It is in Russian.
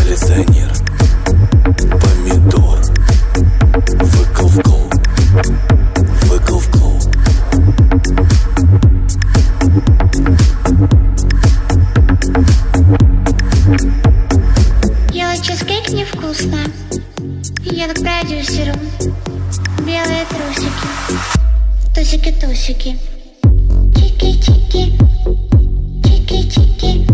Коллекционер, помидор, выкл в кол, выкл в кол. Делать чизкейк невкусно. Еду к продюсеру. Белые трусики, тусики-тусики. Чики-чики, чики-чики.